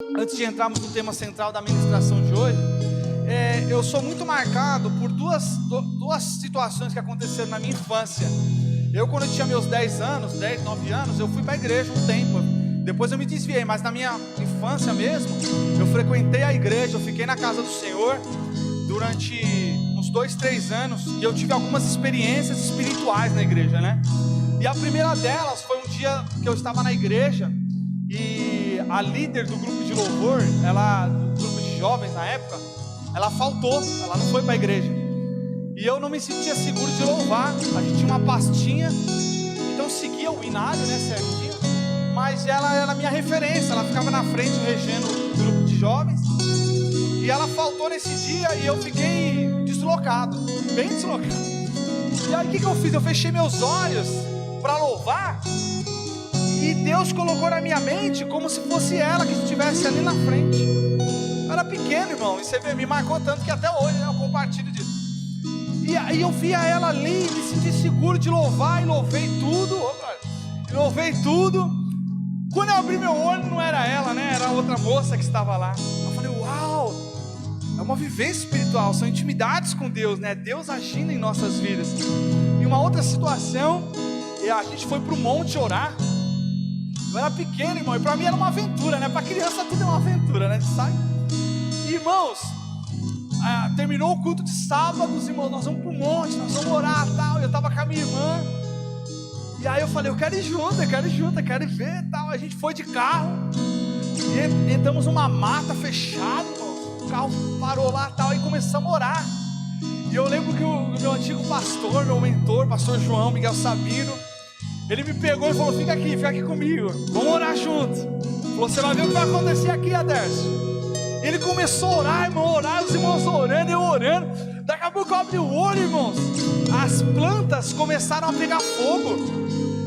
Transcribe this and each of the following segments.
Antes de entrarmos no tema central da ministração de hoje, eu sou muito marcado por duas situações que aconteceram na minha infância. Quando eu tinha meus 10 anos, 10, 9 anos, eu fui para a igreja um tempo. Depois eu me desviei, mas na minha infância mesmo, eu frequentei a igreja, eu fiquei na casa do Senhor durante uns 2, 3 anos, e eu tive algumas experiências espirituais na igreja, né? E a primeira delas foi um dia que eu estava na igreja, e a líder do grupo de louvor, do grupo de jovens na época, ela faltou, ela não foi para a igreja, e eu não me sentia seguro de louvar. A gente tinha uma pastinha, então eu seguia o inário, né, certinho, mas ela era a minha referência, ela ficava na frente regendo o grupo de jovens, e ela faltou nesse dia, e eu fiquei deslocado, bem deslocado. E aí o que eu fiz? Eu fechei meus olhos para louvar, e Deus colocou na minha mente como se fosse ela que estivesse ali na frente. Eu era pequeno, irmão, e você me marcou tanto que até hoje, né, eu compartilho disso. E aí eu via ela ali, me senti seguro de louvar, e louvei tudo. Louvei tudo. Quando eu abri meu olho, não era ela, né? Era outra moça que estava lá. Eu falei, uau, é uma vivência espiritual, são intimidades com Deus, né? Deus agindo em nossas vidas. E uma outra situação, a gente foi para o monte orar. Eu era pequeno, irmão, e para mim era uma aventura, né? Para criança tudo é uma aventura, né? Sabe? E, irmãos, terminou o culto de sábado, os irmãos, nós vamos para o monte, nós vamos orar e tal. Eu estava com a minha irmã, e aí eu falei, eu quero ir junto, eu quero ir ver e tal. A gente foi de carro, e entramos numa mata fechada, irmãos. O carro parou lá e tal, e começamos a orar. E eu lembro que o meu antigo pastor, meu mentor, pastor João Miguel Sabino, ele me pegou e falou, fica aqui comigo, vamos orar junto. Falou, você vai ver o que vai acontecer aqui, Aderson. Ele começou a orar, irmão, os irmãos orando, eu orando. Daqui a pouco eu abri o olho, irmãos, as plantas começaram a pegar fogo,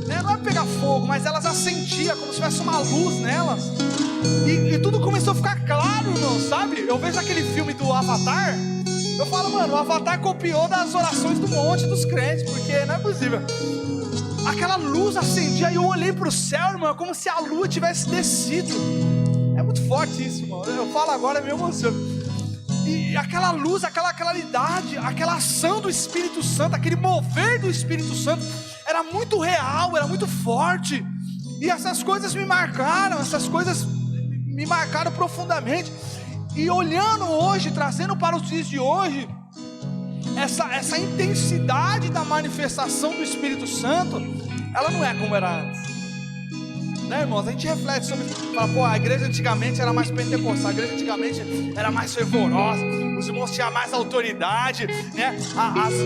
né? Não é pegar fogo, mas elas acendiam, como se tivesse uma luz nelas. E tudo começou a ficar claro, irmão, sabe? Eu vejo aquele filme do Avatar, eu falo, mano, o Avatar copiou das orações do monte dos crentes, porque não é possível. Aquela luz acendia, e eu olhei para o céu, irmão, como se a lua tivesse descido. É muito forte isso, irmão. Eu falo agora, me emociono. E aquela luz, aquela claridade, aquela ação do Espírito Santo, aquele mover do Espírito Santo, era muito real, era muito forte. E essas coisas me marcaram, profundamente. E olhando hoje, trazendo para os dias de hoje, essa intensidade da manifestação do Espírito Santo, ela não é como era antes, né, irmãos? A gente reflete sobre isso, fala, a igreja antigamente era mais pentecostal, a igreja antigamente era mais fervorosa, os irmãos tinham mais autoridade, né?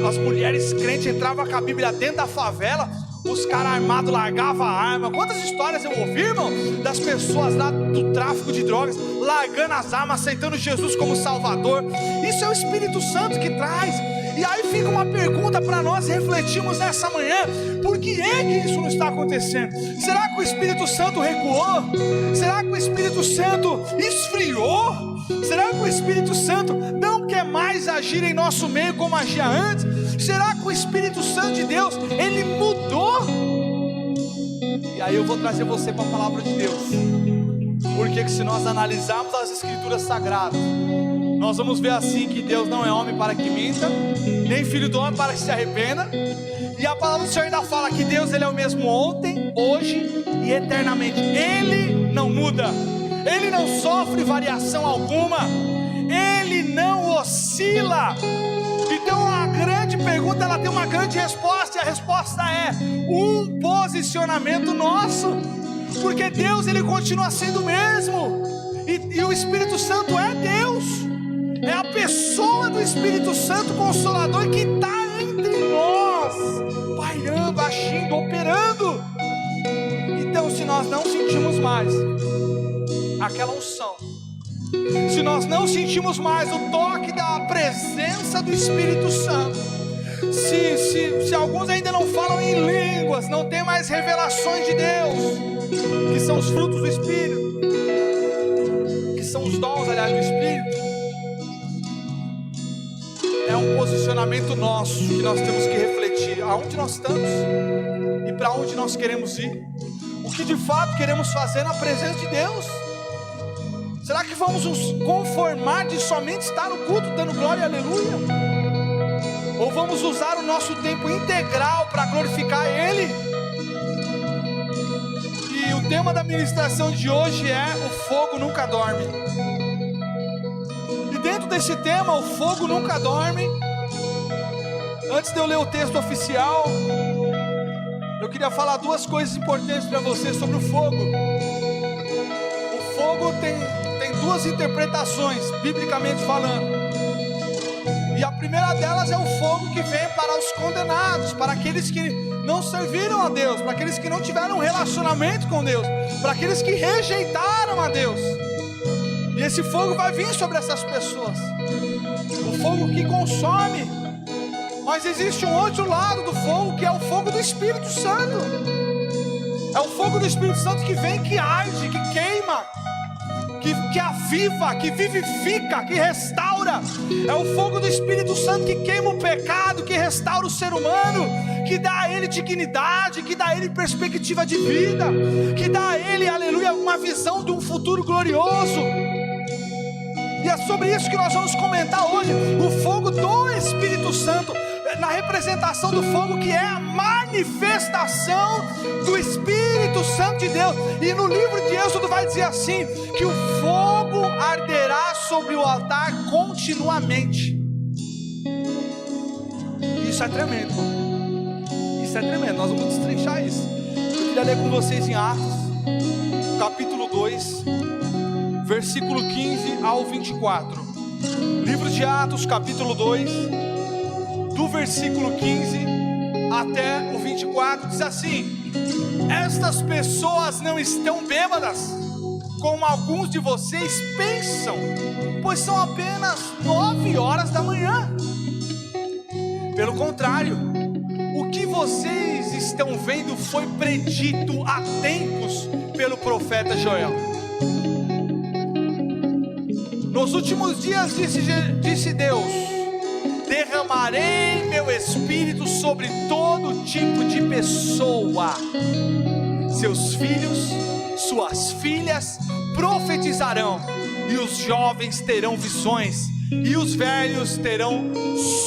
As mulheres crentes entravam com a Bíblia dentro da favela, os caras armados largavam a arma. Quantas histórias eu ouvi, irmão, das pessoas lá do tráfico de drogas, largando as armas, aceitando Jesus como Salvador. Isso é o Espírito Santo que traz. E aí fica uma pergunta para nós refletirmos nessa manhã: por que é que isso não está acontecendo? Será que o Espírito Santo recuou? Será que o Espírito Santo esfriou? Será que o Espírito Santo não quer mais agir em nosso meio como agia antes? Será que o Espírito Santo de Deus, ele mudou? E aí eu vou trazer você para a palavra de Deus, porque se nós analisarmos as Escrituras Sagradas, nós vamos ver assim que Deus não é homem para que minta, nem filho do homem para que se arrependa. E a palavra do Senhor ainda fala que Deus, ele é o mesmo ontem, hoje e eternamente. Ele não muda, ele não sofre variação alguma, ele não oscila. Então a grande pergunta, ela tem uma grande resposta, e a resposta é um posicionamento nosso, porque Deus, ele continua sendo o mesmo, e o Espírito Santo é Deus, é a pessoa do Espírito Santo Consolador que está entre nós, pairando, agindo, operando. Então, se nós não sentimos mais aquela unção, se nós não sentimos mais o toque da presença do Espírito Santo, se alguns ainda não falam em línguas, não tem mais revelações de Deus, que são os frutos do Espírito, que são os dons, aliás, do Espírito, é um posicionamento nosso que nós temos que refletir aonde nós estamos e para onde nós queremos ir, o que de fato queremos fazer na presença de Deus. Será que vamos nos conformar de somente estar no culto dando glória e aleluia? Ou vamos usar o nosso tempo integral para glorificar Ele? E o tema da ministração de hoje é: o fogo nunca dorme. E dentro desse tema, o fogo nunca dorme, antes de eu ler o texto oficial, eu queria falar duas coisas importantes para você sobre o fogo. O fogo tem duas interpretações, biblicamente falando. E a primeira delas é o fogo que vem para os condenados, para aqueles que não serviram a Deus, para aqueles que não tiveram um relacionamento com Deus, para aqueles que rejeitaram a Deus. E esse fogo vai vir sobre essas pessoas, o fogo que consome. Mas existe um outro lado do fogo, que é o fogo do Espírito Santo. É o fogo do Espírito Santo que vem, que arde, que queima, que aviva, que vivifica, que restaura. É o fogo do Espírito Santo que queima o pecado, que restaura o ser humano, que dá a ele dignidade, que dá a ele perspectiva de vida, que dá a ele, aleluia, uma visão de um futuro glorioso. E é sobre isso que nós vamos comentar hoje, o fogo do Espírito Santo, na representação do fogo, que é a manifestação do Espírito Santo de Deus. E no livro de Êxodo vai dizer assim, que o fogo arderá sobre o altar continuamente. Isso é tremendo, isso é tremendo, nós vamos destrinchar isso. Eu queria ler com vocês em Atos, capítulo 2, versículo 15 ao 24. Livro de Atos, capítulo 2, do versículo 15 até o 24, diz assim: estas pessoas não estão bêbadas, como alguns de vocês pensam, pois são apenas 9 horas da manhã. Pelo contrário, o que vocês estão vendo foi predito há tempos pelo profeta Joel. Nos últimos dias, disse Deus, derramarei meu espírito sobre todo tipo de pessoa. Seus filhos, suas filhas profetizarão, e os jovens terão visões, e os velhos terão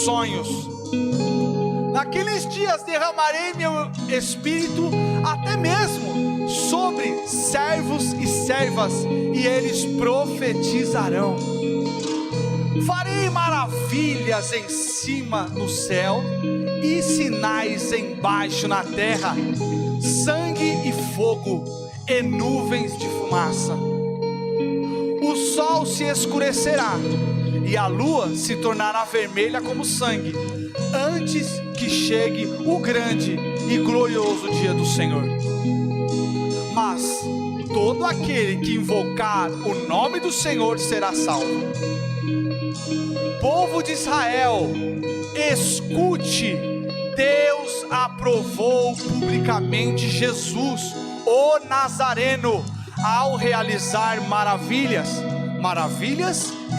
sonhos. Naqueles dias derramarei meu espírito até mesmo sobre servos e servas, e eles profetizarão. Farei maravilhas em cima no céu e sinais embaixo na terra, sangue e fogo e nuvens de fumaça. O sol se escurecerá e a lua se tornará vermelha como sangue, antes que chegue o grande e glorioso dia do Senhor. Mas todo aquele que invocar o nome do Senhor será salvo. Povo de Israel, escute, Deus aprovou publicamente Jesus, o Nazareno, ao realizar maravilhas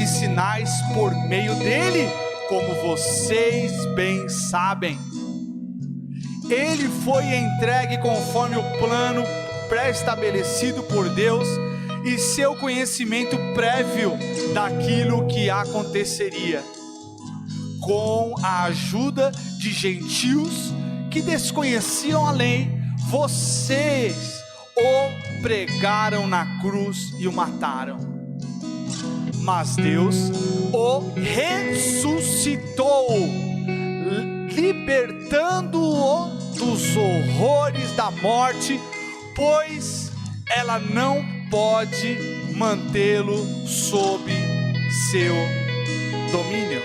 e sinais por meio dele, como vocês bem sabem. Ele foi entregue conforme o plano pré-estabelecido por Deus e seu conhecimento prévio daquilo que aconteceria, com a ajuda de gentios que desconheciam a lei. Vocês o pregaram na cruz e o mataram, mas Deus o ressuscitou, libertando-o dos horrores da morte, pois ela não pode mantê-lo sob seu domínio.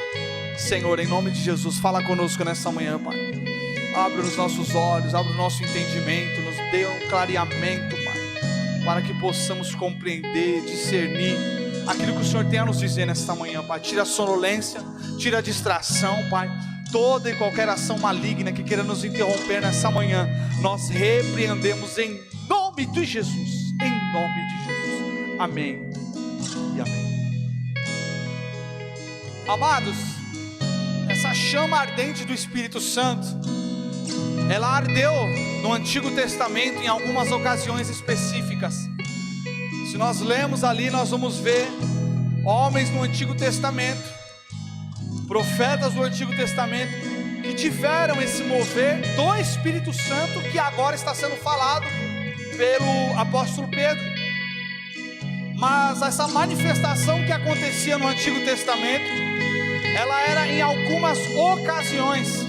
Senhor, em nome de Jesus, fala conosco nessa manhã, Pai. Abre os nossos olhos, abre o nosso entendimento, nos dê um clareamento, Pai, para que possamos compreender, discernir aquilo que o Senhor tem a nos dizer nesta manhã, Pai. Tira a sonolência, tira a distração, Pai. Toda e qualquer ação maligna que queira nos interromper nessa manhã, nós repreendemos em nome de Jesus. Em nome de Jesus. Amém e amém. Amados, essa chama ardente do Espírito Santo, ela ardeu no Antigo Testamento em algumas ocasiões específicas. Se nós lemos ali, nós vamos ver homens no Antigo Testamento, profetas do Antigo Testamento, que tiveram esse mover do Espírito Santo, que agora está sendo falado pelo apóstolo Pedro. Mas essa manifestação que acontecia no Antigo Testamento, ela era em algumas ocasiões.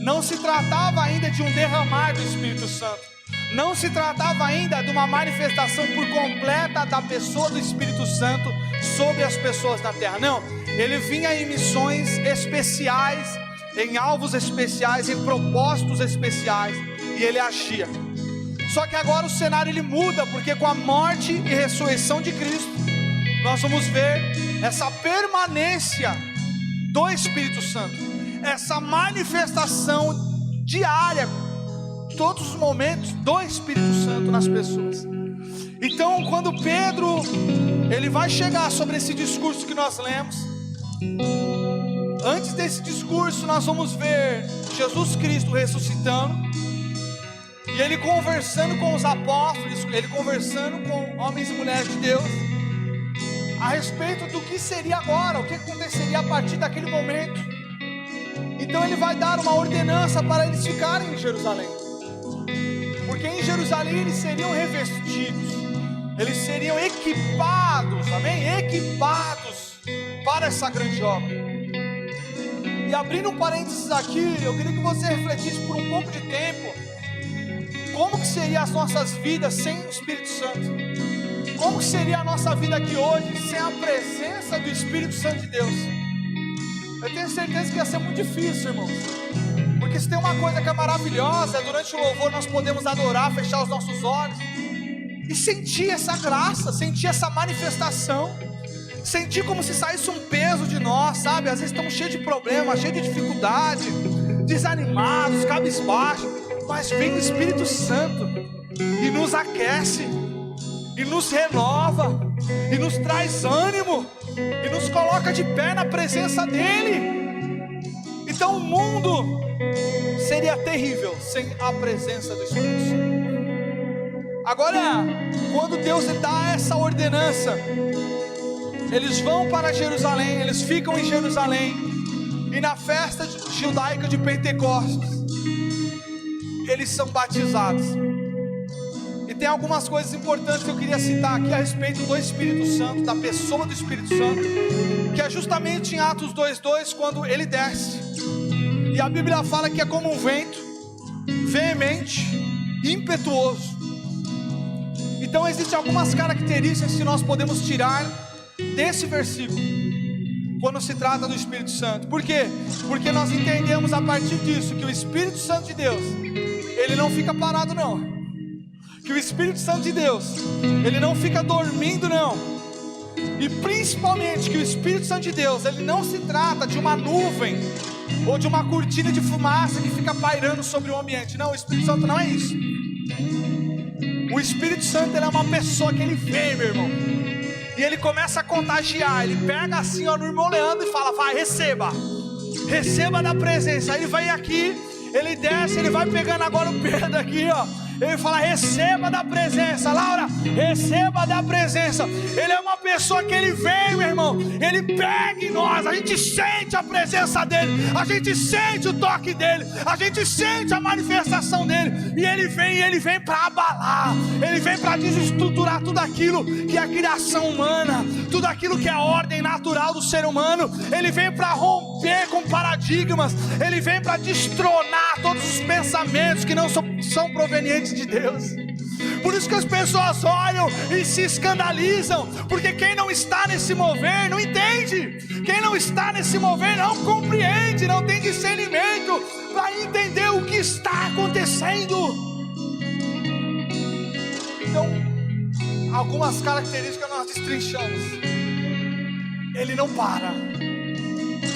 Não se tratava ainda de um derramar do Espírito Santo. Não se tratava ainda de uma manifestação por completa da pessoa do Espírito Santo sobre as pessoas da terra. Não, ele vinha em missões especiais, em alvos especiais, em propósitos especiais, e ele agia. Só que agora o cenário ele muda, porque com a morte e ressurreição de Cristo, nós vamos ver essa permanência do Espírito Santo, essa manifestação diária, todos os momentos do Espírito Santo nas pessoas. Então, quando Pedro ele vai chegar sobre esse discurso que nós lemos, antes desse discurso nós vamos ver Jesus Cristo ressuscitando, e ele conversando com os apóstolos, ele conversando com homens e mulheres de Deus a respeito do que seria agora, o que aconteceria a partir daquele momento. Então ele vai dar uma ordenança para eles ficarem em Jerusalém, porque em Jerusalém eles seriam revestidos, eles seriam equipados, amém? Equipados para essa grande obra. E abrindo um parênteses aqui, eu queria que você refletisse por um pouco de tempo, como que seriam as nossas vidas sem o Espírito Santo? Como que seria a nossa vida aqui hoje sem a presença do Espírito Santo de Deus? Eu tenho certeza que ia ser muito difícil, irmãos. Porque se tem uma coisa que é maravilhosa, é durante o louvor nós podemos adorar, fechar os nossos olhos e sentir essa graça, sentir essa manifestação, sentir como se saísse um peso de nós, sabe? Às vezes estamos cheios de problemas, cheios de dificuldade, desanimados, cabisbaixos, mas vem o Espírito Santo e nos aquece, e nos renova, e nos traz ânimo, e nos coloca de pé na presença dEle. Então o mundo seria terrível sem a presença do Espírito Santo. Agora, quando Deus dá essa ordenança, eles vão para Jerusalém, eles ficam em Jerusalém, e na festa judaica de Pentecostes, eles são batizados. E tem algumas coisas importantes que eu queria citar aqui a respeito do Espírito Santo, da pessoa do Espírito Santo, que é justamente em Atos 2:2, quando ele desce, e a Bíblia fala que é como um vento, veemente, impetuoso. Então existem algumas características que nós podemos tirar desse versículo, quando se trata do Espírito Santo. Por quê? Porque nós entendemos a partir disso, que o Espírito Santo de Deus, ele não fica parado não, que o Espírito Santo de Deus, ele não fica dormindo não, e principalmente que o Espírito Santo de Deus, ele não se trata de uma nuvem, ou de uma cortina de fumaça que fica pairando sobre o ambiente. Não, o Espírito Santo não é isso. O Espírito Santo, ele é uma pessoa que ele vem, meu irmão, e ele começa a contagiar. Ele pega assim, ó, no irmão Leandro, e fala: vai, receba da presença. Aí ele vai aqui, ele desce, ele vai pegando agora o Pedro aqui, ó, ele fala: receba da presença. Laura, receba da presença. Ele é uma pessoa que ele vem, meu irmão, ele pega em nós, a gente sente a presença dele, a gente sente o toque dele, a gente sente a manifestação dele, e ele vem para abalar, ele vem para desestruturar tudo aquilo que é a criação humana, tudo aquilo que é a ordem natural do ser humano. Ele vem para romper com paradigmas, ele vem para destronar todos os pensamentos que não são provenientes de Deus. Por isso que as pessoas olham e se escandalizam, porque quem não está nesse mover não entende, quem não está nesse mover não compreende, não tem discernimento para entender o que está acontecendo. Então, algumas características nós destrinchamos. Ele não para,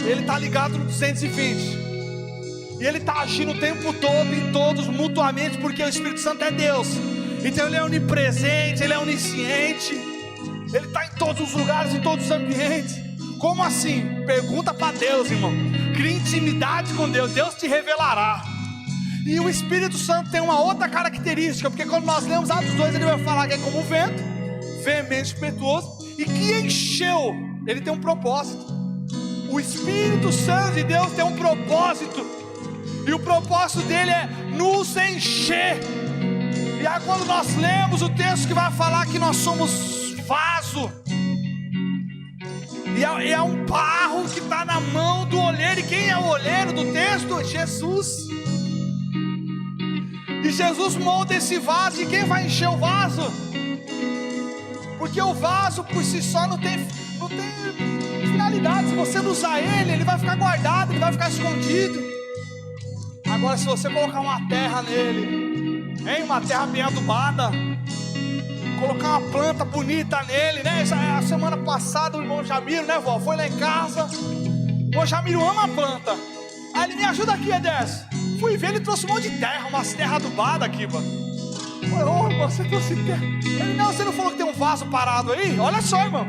ele está ligado no 220, e ele está agindo o tempo todo em todos mutuamente, porque o Espírito Santo é Deus. Então ele é onipresente, ele é onisciente, ele está em todos os lugares, em todos os ambientes. Como assim? Pergunta para Deus, irmão. Cria intimidade com Deus, Deus te revelará. E o Espírito Santo tem uma outra característica, porque quando nós lemos Atos 2, ele vai falar que é como um vento, veemente, impetuoso, e que encheu. Ele tem um propósito. O Espírito Santo de Deus tem um propósito, e o propósito dele é nos encher. E aí quando nós lemos o texto que vai falar que nós somos vaso, e é um barro que está na mão do olheiro. E quem é o olheiro do texto? Jesus. E Jesus molda esse vaso. E quem vai encher o vaso? Porque o vaso por si só não tem finalidade. Se você não usar ele vai ficar guardado, ele vai ficar escondido. Agora se você colocar uma terra nele, uma terra bem adubada, colocar uma planta bonita nele, né? A semana passada o irmão Jamiro, né, vó? Foi lá em casa. O irmão Jamiro ama a planta. Aí ele me ajuda aqui, Ederson. Fui ver, ele trouxe um monte de terra, umas terras adubadas aqui, mano. Falei, irmão, você trouxe terra? Ele, não, você não falou que tem um vaso parado aí? Olha só, irmão.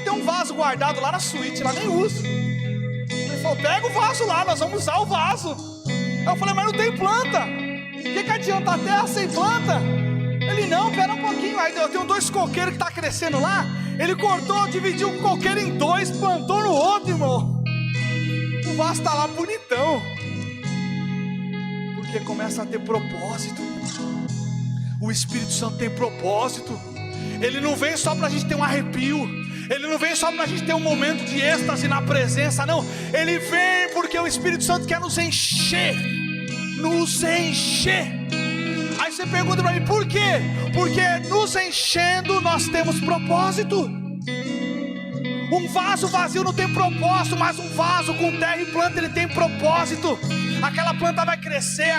Tem um vaso guardado lá na suíte, lá nem uso. Ele falou, pega o vaso lá, nós vamos usar o vaso. Aí eu falei, mas não tem planta. O que adianta a terra sem planta? Ele, não, pera um pouquinho. Aí eu tenho 2 coqueiros que tá crescendo lá. Ele cortou, dividiu um coqueiro em 2, plantou no outro, irmão. O vaso tá lá bonitão. Porque começa a ter propósito. O Espírito Santo tem propósito. Ele não vem só pra gente ter um arrepio. Ele não vem só pra gente ter um momento de êxtase na presença, não. Ele vem porque o Espírito Santo quer nos encher. Nos encher. Aí você pergunta para mim, por quê? Porque nos enchendo nós temos propósito. Um vaso vazio não tem propósito, mas um vaso com terra e planta ele tem propósito. Aquela planta vai crescer,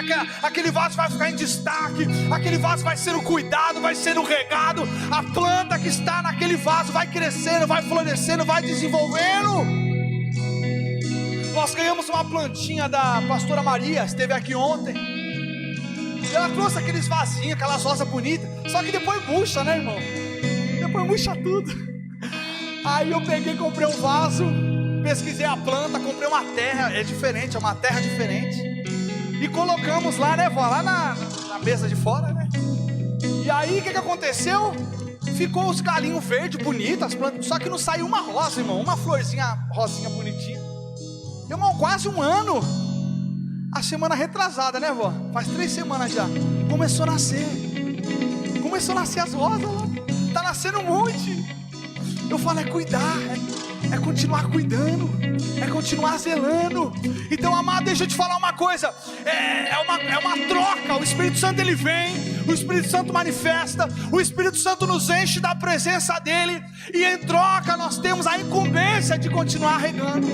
aquele vaso vai ficar em destaque, aquele vaso vai sendo cuidado, vai sendo regado. A planta que está naquele vaso vai crescendo, vai florescendo, vai desenvolvendo. Nós ganhamos uma plantinha da pastora Maria, esteve aqui ontem. Ela trouxe aqueles vasinhos, aquelas rosas bonitas. Só que depois murcha, né, irmão? Depois murcha tudo. Aí eu peguei, comprei um vaso, pesquisei a planta, comprei uma terra. É diferente, é uma terra diferente. E colocamos lá, né, vó? Lá na mesa de fora, né? E aí, o que aconteceu? Ficou os galinhos verdes, bonitos, as plantas. Só que não saiu uma rosa, irmão. Uma florzinha, rosinha bonitinha. Irmão, quase um ano. A semana retrasada, né, vó? Faz 3 semanas já. Começou a nascer. Começou a nascer as rosas lá. Tá nascendo um monte. Eu falo, é cuidar, é continuar cuidando, é continuar zelando. Então, amado, deixa eu te falar uma coisa. É uma troca. O Espírito Santo ele vem, o Espírito Santo manifesta, o Espírito Santo nos enche da presença dele. E em troca nós temos a incumbência de continuar regando,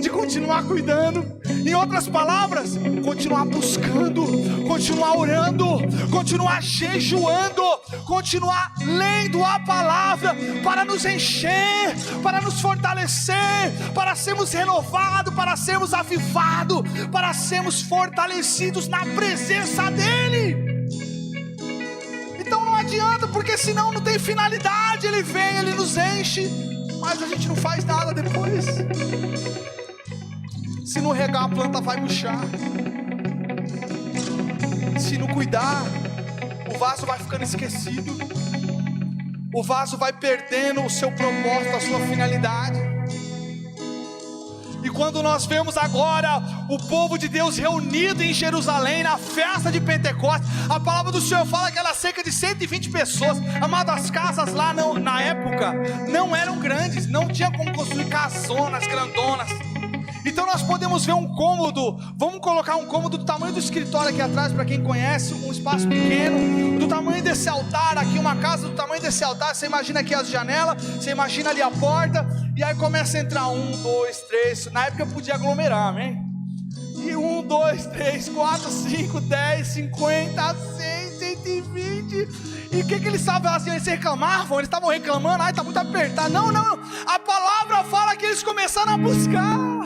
de continuar cuidando. Em outras palavras, continuar buscando, continuar orando, continuar jejuando, continuar lendo a palavra para nos encher, para nos fortalecer, para sermos renovados, para sermos avivados, para sermos fortalecidos na presença dele. Então não adianta, porque senão não tem finalidade. Ele vem, ele nos enche, mas a gente não faz nada depois. Se não regar, a planta vai murchar. Se não cuidar, o vaso vai ficando esquecido. O vaso vai perdendo o seu propósito, a sua finalidade. E quando nós vemos agora o povo de Deus reunido em Jerusalém na festa de Pentecostes, a palavra do Senhor fala que era cerca de 120 pessoas. Amado, as casas lá na época não eram grandes, não tinha como construir casonas grandonas. Então nós podemos ver um cômodo, vamos colocar um cômodo do tamanho do escritório aqui atrás, para quem conhece, um espaço pequeno, do tamanho desse altar aqui, uma casa do tamanho desse altar. Você imagina aqui as janelas, você imagina ali a porta, e aí começa a entrar 1, 2, 3, na época podia aglomerar, amém? E 1, 2, 3, 4, 5, 10, 50, 100, 120. E o que eles estavam assim? Eles reclamavam, eles estavam reclamando, ai, está muito apertado. Não, a palavra fala que eles começaram a buscar.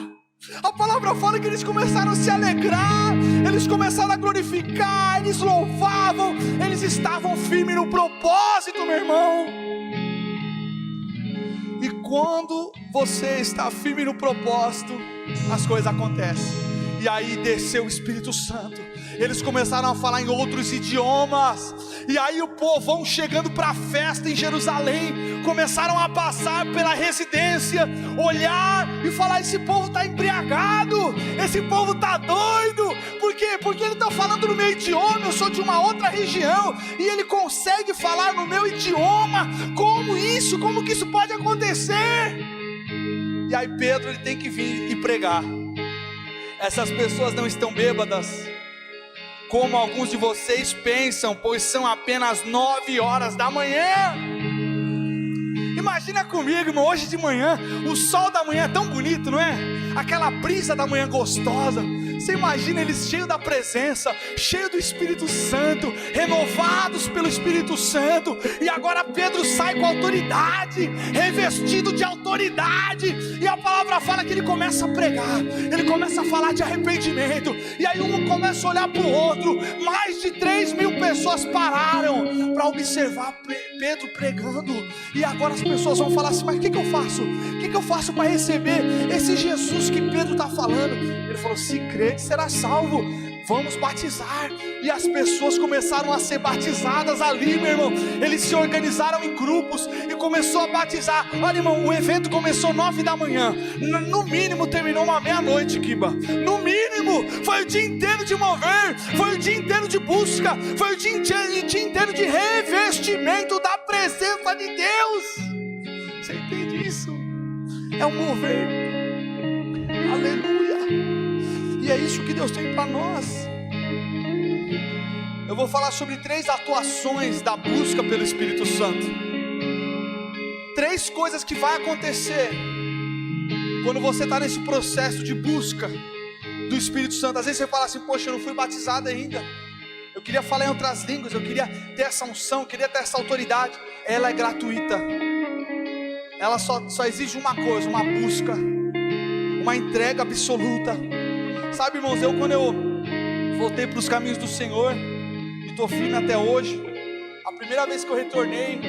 A palavra fala que eles começaram a se alegrar, eles começaram a glorificar, eles louvavam, eles estavam firmes no propósito, meu irmão. E quando você está firme no propósito, as coisas acontecem. E aí desceu o Espírito Santo, eles começaram a falar em outros idiomas, e aí o povão chegando para a festa em Jerusalém, começaram a passar pela residência, olhar e falar: esse povo está embriagado, esse povo está doido. Por quê? Porque ele está falando no meu idioma, eu sou de uma outra região, e ele consegue falar no meu idioma. Como isso? Como que isso pode acontecer? E aí Pedro, ele tem que vir e pregar. Essas pessoas não estão bêbadas, como alguns de vocês pensam, pois são apenas 9 horas da manhã. Imagina comigo, irmão, hoje de manhã, o sol da manhã é tão bonito, não é? Aquela brisa da manhã gostosa. Você imagina eles cheios da presença, cheios do Espírito Santo, renovados pelo Espírito Santo. E agora Pedro sai com autoridade, revestido de autoridade. E a palavra fala que ele começa a pregar, ele começa a falar de arrependimento. E aí um começa a olhar para o outro. Mais de 3.000 pessoas pararam para observar Pedro pregando. E agora as pessoas vão falar assim: mas o que eu faço? O que eu faço para receber esse Jesus que Pedro está falando? Ele falou: se crer, será salvo, vamos batizar. E as pessoas começaram a ser batizadas ali, meu irmão. Eles se organizaram em grupos e começou a batizar. Olha, irmão, o evento começou 9 da manhã, no mínimo terminou uma meia-noite, Kiba. No mínimo, foi o dia inteiro de mover, foi o dia inteiro de busca, foi o dia inteiro de revestimento da presença de Deus. Você entende isso? É um mover. Aleluia. E é isso que Deus tem para nós. Eu vou falar sobre 3 atuações da busca pelo Espírito Santo. 3 coisas que vai acontecer quando você está nesse processo de busca do Espírito Santo. Às vezes você fala assim: poxa, eu não fui batizado ainda, eu queria falar em outras línguas, eu queria ter essa unção, eu queria ter essa autoridade. Ela é gratuita. Ela só exige uma coisa: uma busca, uma entrega absoluta. Sabe, irmãos, quando eu voltei para os caminhos do Senhor, e estou firme até hoje, a primeira vez que eu retornei,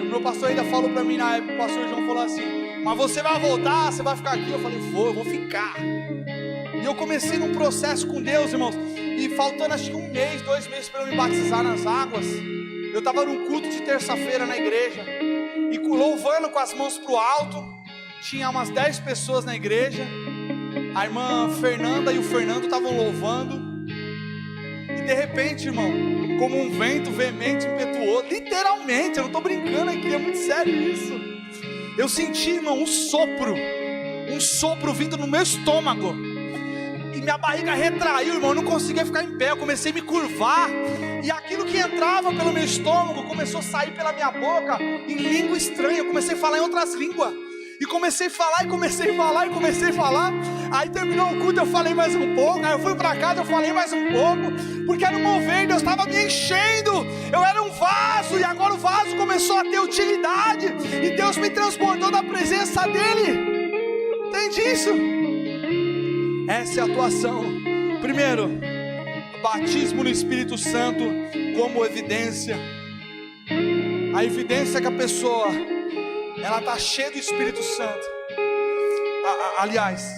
o meu pastor ainda falou para mim na época, o pastor João falou assim: mas você vai voltar, você vai ficar aqui? Eu falei: eu vou ficar. E eu comecei num processo com Deus, irmãos, e faltando acho que 1 mês, 2 meses para eu me batizar nas águas, eu estava num culto de terça-feira na igreja, e louvando com as mãos para o alto, tinha umas 10 pessoas na igreja. A irmã Fernanda e o Fernando estavam louvando, e de repente, irmão, como um vento veemente, impetuoso, literalmente, eu não estou brincando aqui, é muito sério isso. Eu senti, irmão, um sopro vindo no meu estômago, e minha barriga retraiu, irmão, eu não conseguia ficar em pé, eu comecei a me curvar, e aquilo que entrava pelo meu estômago começou a sair pela minha boca em língua estranha. Eu comecei a falar em outras línguas, e comecei a falar, e comecei a falar, e comecei a falar. Aí terminou o culto, eu falei mais um pouco. Aí eu fui para casa, eu falei mais um pouco, porque era um mover, Deus estava me enchendo. Eu era um vaso, e agora o vaso começou a ter utilidade, e Deus me transportou da presença dEle. Entende isso? Essa é a atuação. Primeiro, batismo no Espírito Santo como evidência. A evidência é que a pessoa, ela está cheia do Espírito Santo. Aliás,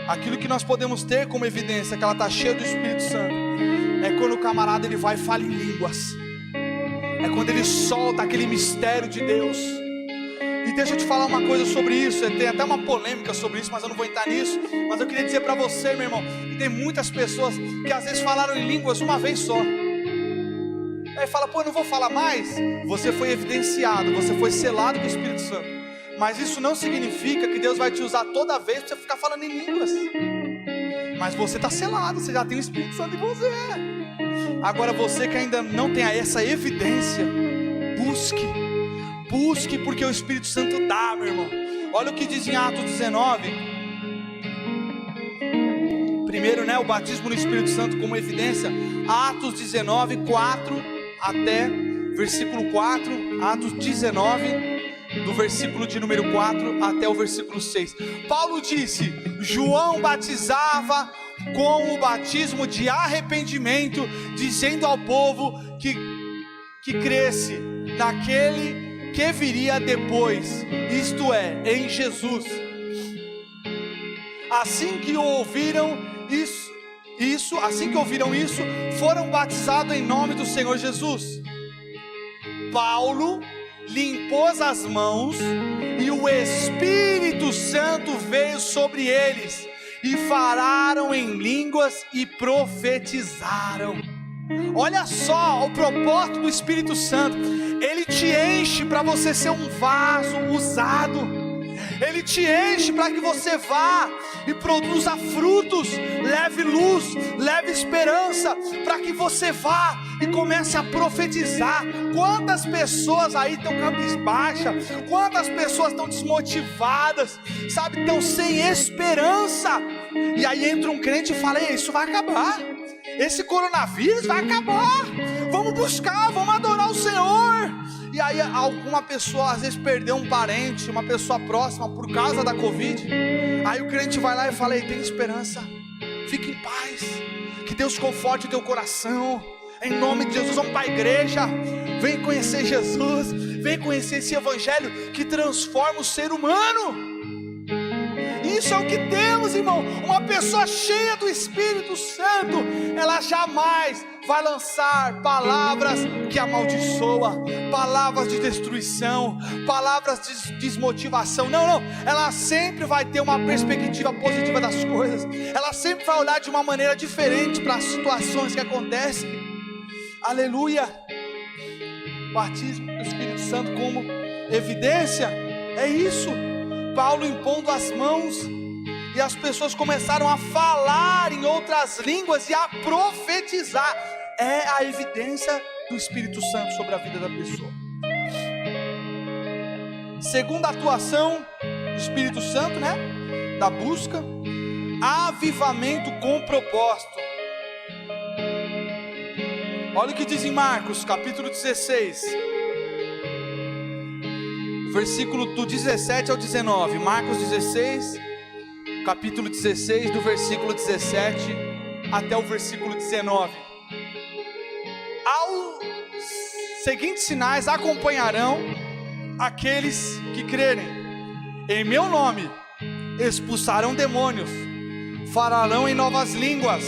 aquilo que nós podemos ter como evidência que ela está cheia do Espírito Santo é quando o camarada ele vai e fala em línguas. É quando ele solta aquele mistério de Deus. E deixa eu te falar uma coisa sobre isso. Tem até uma polêmica sobre isso, mas eu não vou entrar nisso. Mas eu queria dizer para você, meu irmão, que tem muitas pessoas que às vezes falaram em línguas uma vez só. Aí fala: pô, eu não vou falar mais. Você foi evidenciado, você foi selado com o Espírito Santo. Mas isso não significa que Deus vai te usar toda vez para você ficar falando em línguas. Mas você está selado, você já tem o Espírito Santo em você. Agora você que ainda não tem essa evidência, busque, porque o Espírito Santo dá, meu irmão. Olha o que diz em Atos 19. Primeiro, o batismo no Espírito Santo como evidência. Atos 19, 4 até versículo 4. Atos 19, do versículo de número 4 até o versículo 6. Paulo disse: João batizava com o batismo de arrependimento, dizendo ao povo que cresce naquele que viria depois, isto é, em Jesus. Assim que o ouviram, isso, assim que ouviram isso, foram batizados em nome do Senhor Jesus. Paulo lhe impôs as mãos e o Espírito Santo veio sobre eles, e falaram em línguas e profetizaram. Olha só o propósito do Espírito Santo. Ele te enche para você ser um vaso usado. Ele te enche para que você vá e produza frutos, leve luz, leve esperança, para que você vá e comece a profetizar. Quantas pessoas aí estão cabisbaixas, quantas pessoas estão desmotivadas, sabe, estão sem esperança, e aí entra um crente e fala: isso vai acabar, esse coronavírus vai acabar, vamos buscar, vamos adorar o Senhor. E aí alguma pessoa às vezes perdeu um parente, uma pessoa próxima por causa da Covid. Aí o crente vai lá e fala: ei, tem esperança, fique em paz, que Deus conforte o teu coração, em nome de Jesus. Vamos para a igreja, vem conhecer Jesus, vem conhecer esse evangelho que transforma o ser humano. Isso é o que temos, irmão. Uma pessoa cheia do Espírito Santo, ela jamais vai lançar palavras que amaldiçoam, palavras de destruição, palavras de desmotivação. Não, ela sempre vai ter uma perspectiva positiva das coisas. Ela sempre vai olhar de uma maneira diferente para as situações que acontecem. Aleluia. Batismo do Espírito Santo como evidência, é isso. Paulo impondo as mãos, e as pessoas começaram a falar em outras línguas e a profetizar. É a evidência do Espírito Santo sobre a vida da pessoa. Segunda atuação do Espírito Santo, da busca, avivamento com propósito. Olha o que diz em Marcos, capítulo 16. Versículo do 17 ao 19, Marcos 16, capítulo 16, do versículo 17 até o versículo 19. Aos seguintes sinais acompanharão aqueles que crerem: em meu nome expulsarão demônios, falarão em novas línguas,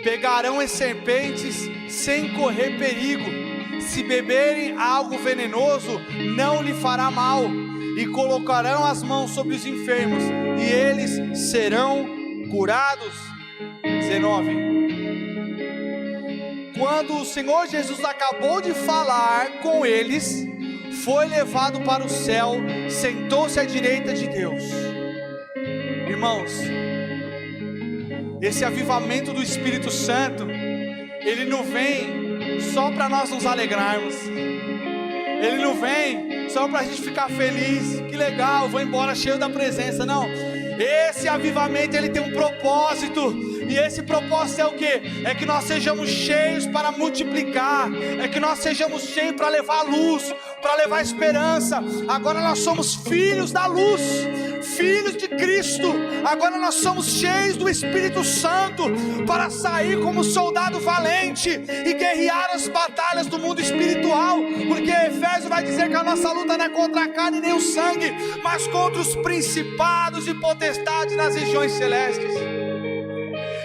pegarão em serpentes sem correr perigo. Se beberem algo venenoso, não lhe fará mal, e colocarão as mãos sobre os enfermos, e eles serão curados. 19. Quando o Senhor Jesus acabou de falar com eles, foi levado para o céu, sentou-se à direita de Deus. Irmãos, esse avivamento do Espírito Santo, ele não vem só para nós nos alegrarmos, ele não vem só para a gente ficar feliz, que legal, vou embora cheio da presença. Não, esse avivamento ele tem um propósito, e esse propósito é o que? É que nós sejamos cheios para multiplicar, é que nós sejamos cheios para levar luz, para levar esperança. Agora nós somos filhos da luz, filhos de Cristo. Agora nós somos cheios do Espírito Santo para sair como soldado valente e guerrear as batalhas do mundo espiritual, porque Efésios vai dizer que a nossa luta não é contra a carne nem o sangue, mas contra os principados e potestades nas regiões celestes.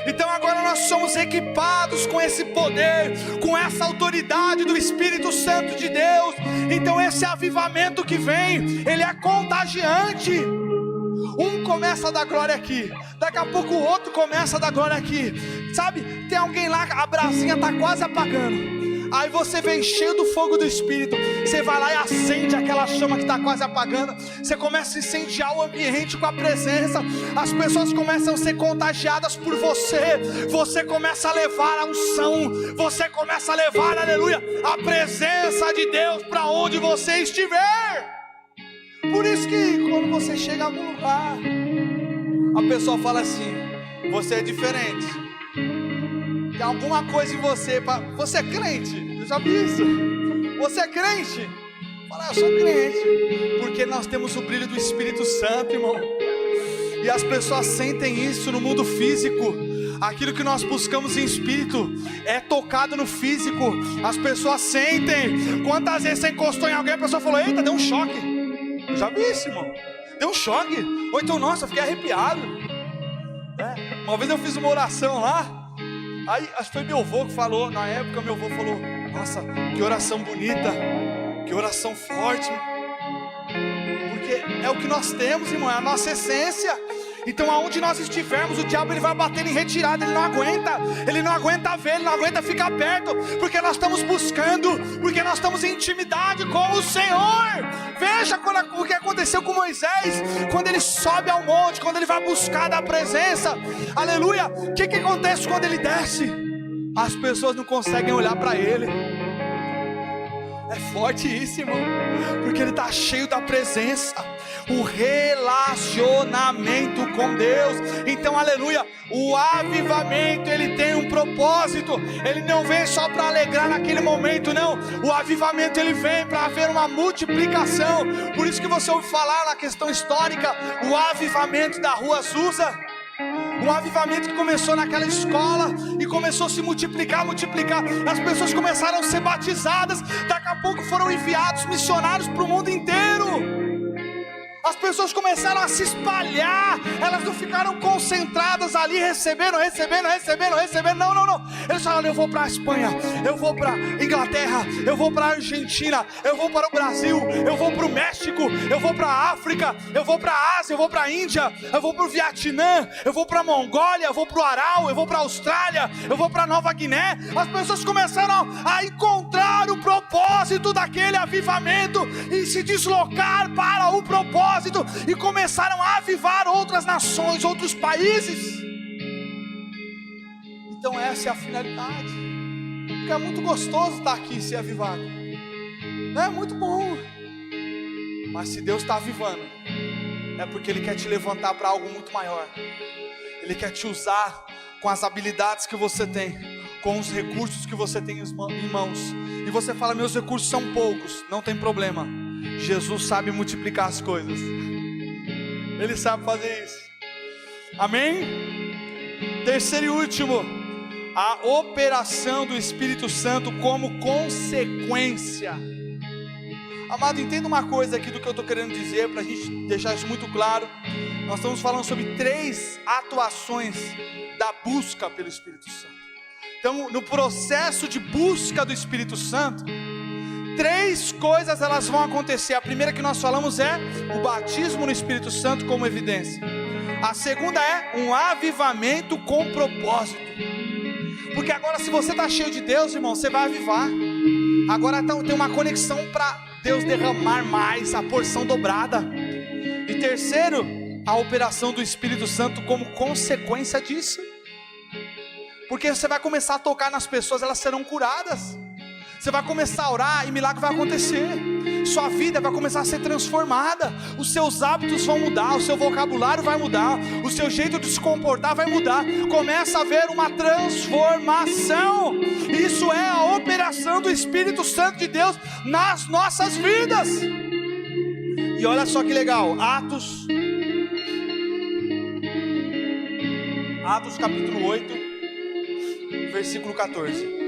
Então agora nós somos equipados com esse poder, com essa autoridade do Espírito Santo de Deus. Então esse avivamento que vem, ele é contagiante. Um começa a dar glória aqui, daqui a pouco o outro começa a dar glória aqui. Sabe, tem alguém lá, a brasinha está quase apagando, aí você vem cheio do fogo do Espírito, você vai lá e acende aquela chama que está quase apagando. Você começa a incendiar o ambiente com a presença. As pessoas começam a ser contagiadas por você. Você começa a levar a unção, você começa a levar, aleluia, a presença de Deus para onde você estiver. Por isso que quando você chega a algum lugar, a pessoa fala assim: você é diferente, tem alguma coisa em você. Você é crente? Eu já vi isso. Você é crente? Fala: eu sou crente. Porque nós temos o brilho do Espírito Santo, irmão. E as pessoas sentem isso no mundo físico. Aquilo que nós buscamos em espírito é tocado no físico. As pessoas sentem. Quantas vezes você encostou em alguém e a pessoa falou: eita, deu um choque. Eu já vi isso, irmão. Deu um choque. Ou então, nossa, eu fiquei arrepiado. Uma vez eu fiz uma oração lá, aí acho que foi meu avô que falou, na época meu avô falou: nossa, que oração bonita, que oração forte, porque é o que nós temos, irmão, é a nossa essência. Então aonde nós estivermos, o diabo ele vai bater em retirada, ele não aguenta ver, ele não aguenta ficar perto, porque nós estamos buscando, porque nós estamos em intimidade com o Senhor. Veja o que aconteceu com Moisés, quando ele sobe ao monte, quando ele vai buscar da presença, aleluia. O que acontece quando ele desce? As pessoas não conseguem olhar para ele. É forte isso, irmão, porque ele está cheio da presença, o relacionamento com Deus. Então, aleluia, o avivamento ele tem um propósito, ele não vem só para alegrar naquele momento, não. O avivamento ele vem para haver uma multiplicação. Por isso que você ouve falar na questão histórica, o avivamento da Rua Azusa. Um avivamento que começou naquela escola e começou a se multiplicar. As pessoas começaram a ser batizadas. Daqui a pouco foram enviados missionários para o mundo inteiro. As pessoas começaram a se espalhar. Elas não ficaram concentradas ali, recebendo. Não. Eles falaram: eu vou para a Espanha, eu vou para a Inglaterra, eu vou para a Argentina, eu vou para o Brasil, eu vou para o México, eu vou para a África, eu vou para a Ásia, eu vou para a Índia, eu vou para o Vietnã, eu vou para a Mongólia, eu vou para o Aral, eu vou para a Austrália, eu vou para a Nova Guiné. As pessoas começaram a encontrar o propósito daquele avivamento e se deslocar para o propósito, e começaram a avivar outras nações, outros países. Então essa é a finalidade, porque é muito gostoso estar aqui e ser avivado, é muito bom, mas se Deus está avivando, é porque Ele quer te levantar para algo muito maior. Ele quer te usar com as habilidades que você tem, com os recursos que você tem em mãos. E você fala: meus recursos são poucos. Não tem problema, Jesus sabe multiplicar as coisas, Ele sabe fazer isso. Amém? Terceiro e último, a operação do Espírito Santo como consequência. Amado, entenda uma coisa aqui do que eu estou querendo dizer, para a gente deixar isso muito claro. Nós estamos falando sobre 3 atuações da busca pelo Espírito Santo. Então, no processo de busca do Espírito Santo, 3 coisas elas vão acontecer. A primeira que nós falamos é o batismo no Espírito Santo como evidência. A segunda é um avivamento com propósito. Porque agora, se você está cheio de Deus, irmão, você vai avivar. Agora tem uma conexão para Deus derramar mais, a porção dobrada. E terceiro, a operação do Espírito Santo como consequência disso. Porque você vai começar a tocar nas pessoas, elas serão curadas. Você vai começar a orar e milagre vai acontecer. Sua vida vai começar a ser transformada. Os seus hábitos vão mudar, o seu vocabulário vai mudar, o seu jeito de se comportar vai mudar. Começa a haver uma transformação. Isso é a operação do Espírito Santo de Deus nas nossas vidas. E olha só que legal, Atos capítulo 8, versículo 14.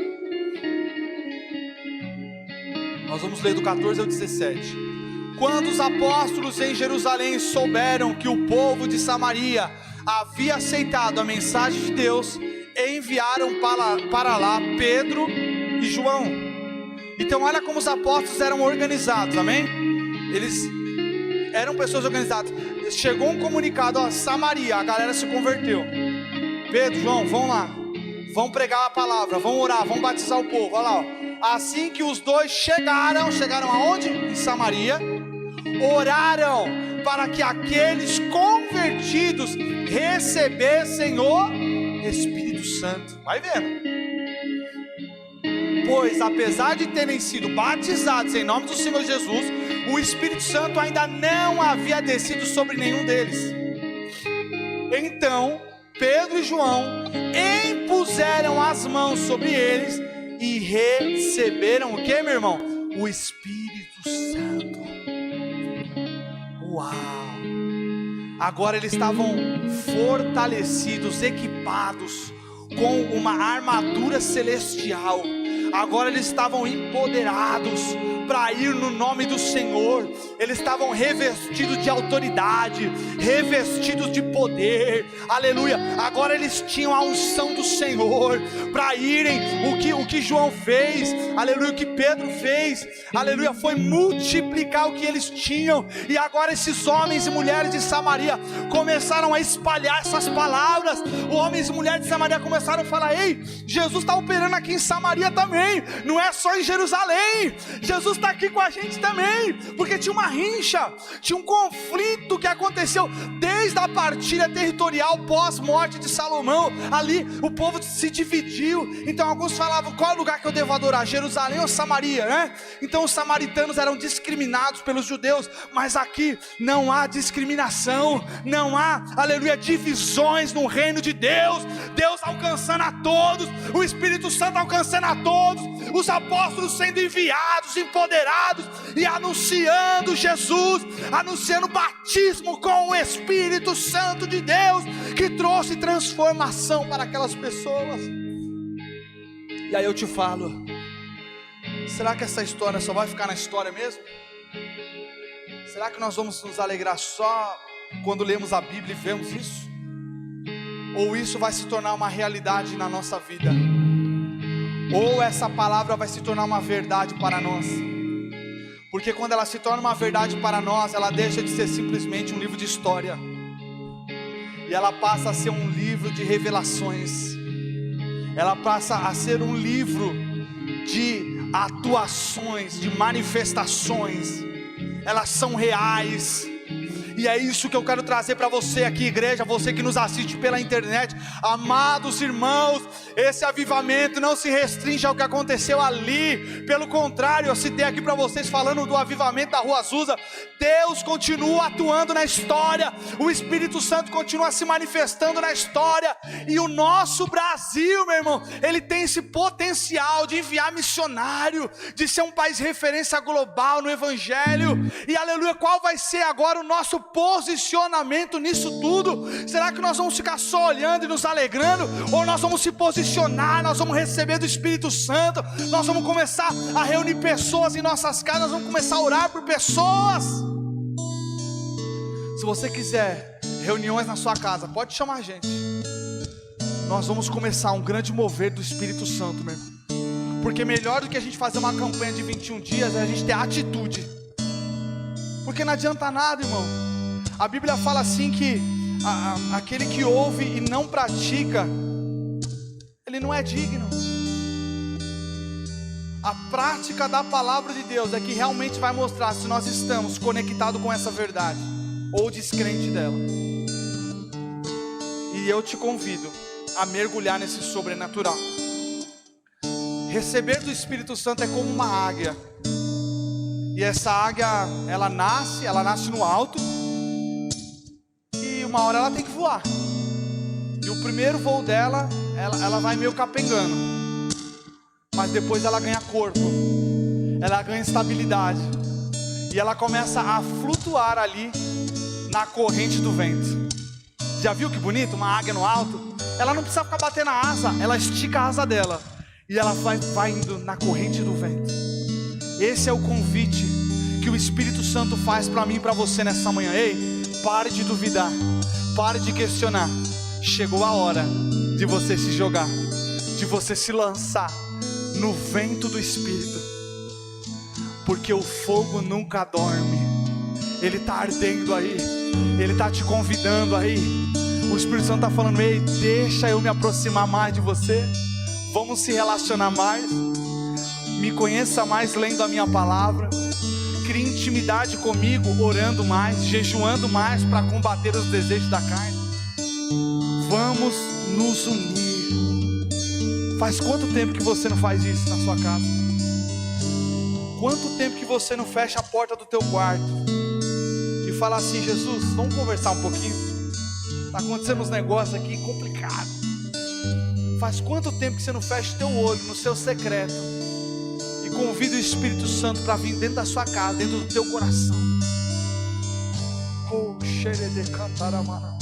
Nós vamos ler do 14 ao 17. Quando os apóstolos em Jerusalém souberam que o povo de Samaria havia aceitado a mensagem de Deus, enviaram para lá Pedro e João. Então olha como os apóstolos eram organizados, amém? Eles eram pessoas organizadas. Chegou um comunicado: ó, Samaria, a galera se converteu. Pedro, João, vão lá, vão pregar a palavra, vão orar, vão batizar o povo. Olha lá, ó. Assim que os dois chegaram aonde? Em Samaria. Oraram para que aqueles convertidos recebessem o Espírito Santo. Vai vendo. Pois apesar de terem sido batizados em nome do Senhor Jesus, o Espírito Santo ainda não havia descido sobre nenhum deles. Então Pedro e João impuseram as mãos sobre eles e receberam o que, meu irmão? O Espírito Santo. Uau! Agora eles estavam fortalecidos, equipados com uma armadura celestial. Agora eles estavam empoderados para ir no nome do Senhor. Eles estavam revestidos de autoridade, revestidos de poder, aleluia. Agora eles tinham a unção do Senhor para irem. O que João fez, aleluia, o que Pedro fez, aleluia, foi multiplicar o que eles tinham. E agora esses homens e mulheres de Samaria começaram a espalhar essas palavras. Os homens e mulheres de Samaria começaram a falar: ei, Jesus está operando aqui em Samaria também, não é só em Jerusalém, Jesus está aqui com a gente também. Porque tinha uma rincha, tinha um conflito que aconteceu desde a partilha territorial pós-morte de Salomão. Ali o povo se dividiu. Então alguns falavam: qual é o lugar que eu devo adorar, Jerusalém ou Samaria, né? Então os samaritanos eram discriminados pelos judeus, mas aqui não há discriminação, não há, aleluia, divisões no reino de Deus. Deus alcançando a todos, o Espírito Santo alcançando a todos, os apóstolos sendo enviados, empoderados e anunciando Jesus, anunciando o batismo com o Espírito Santo de Deus, que trouxe transformação para aquelas pessoas. E aí eu te falo: será que essa história só vai ficar na história mesmo? Será que nós vamos nos alegrar só quando lemos a Bíblia e vemos isso? Ou isso vai se tornar uma realidade na nossa vida? Ou essa palavra vai se tornar uma verdade para nós? Porque quando ela se torna uma verdade para nós, ela deixa de ser simplesmente um livro de história, e ela passa a ser um livro de revelações. Ela passa a ser um livro de atuações, de manifestações. Elas são reais. E é isso que eu quero trazer para você aqui, igreja, você que nos assiste pela internet. Amados irmãos, esse avivamento não se restringe ao que aconteceu ali. Pelo contrário, eu citei aqui para vocês falando do avivamento da Rua Azusa. Deus continua atuando na história, o Espírito Santo continua se manifestando na história. E o nosso Brasil, meu irmão, ele tem esse potencial de enviar missionário, de ser um país referência global no Evangelho. E aleluia, qual vai ser agora o nosso posicionamento nisso tudo? Será que nós vamos ficar só olhando e nos alegrando? Ou nós vamos se posicionar, nós vamos receber do Espírito Santo, nós vamos começar a reunir pessoas em nossas casas, nós vamos começar a orar por pessoas? Se você quiser reuniões na sua casa, pode chamar a gente. Nós vamos começar um grande mover do Espírito Santo, meu irmão. Porque melhor do que a gente fazer uma campanha de 21 dias é a gente ter atitude. Porque não adianta nada, irmão. A Bíblia fala assim que aquele que ouve e não pratica, ele não é digno. A prática da palavra de Deus é que realmente vai mostrar se nós estamos conectados com essa verdade ou descrente dela. E eu te convido a mergulhar nesse sobrenatural. Receber do Espírito Santo é como uma águia. E essa águia, ela nasce no alto, e uma hora ela tem que voar. E o primeiro voo dela, ela vai meio capengando, mas depois ela ganha corpo, ela ganha estabilidade, e ela começa a flutuar ali na corrente do vento. Já viu que bonito? Uma águia no alto, ela não precisa ficar batendo a asa, ela estica a asa dela, e ela vai indo na corrente do vento. Esse é o convite que o Espírito Santo faz para mim e para você nessa manhã. Ei, pare de duvidar, pare de questionar. Chegou a hora de você se jogar, de você se lançar no vento do Espírito, porque o fogo nunca dorme. Ele está ardendo aí, ele está te convidando aí. O Espírito Santo está falando: ei, deixa eu me aproximar mais de você, vamos se relacionar mais. Me conheça mais lendo a minha palavra. Crie intimidade comigo, orando mais, jejuando mais para combater os desejos da carne. Vamos nos unir. Faz quanto tempo que você não faz isso na sua casa? Quanto tempo que você não fecha a porta do teu quarto e fala assim: Jesus, vamos conversar um pouquinho? Está acontecendo uns negócios aqui complicados. Faz quanto tempo que você não fecha o teu olho no seu secreto e convida o Espírito Santo para vir dentro da sua casa, dentro do teu coração? Oh, xere de cantaramana.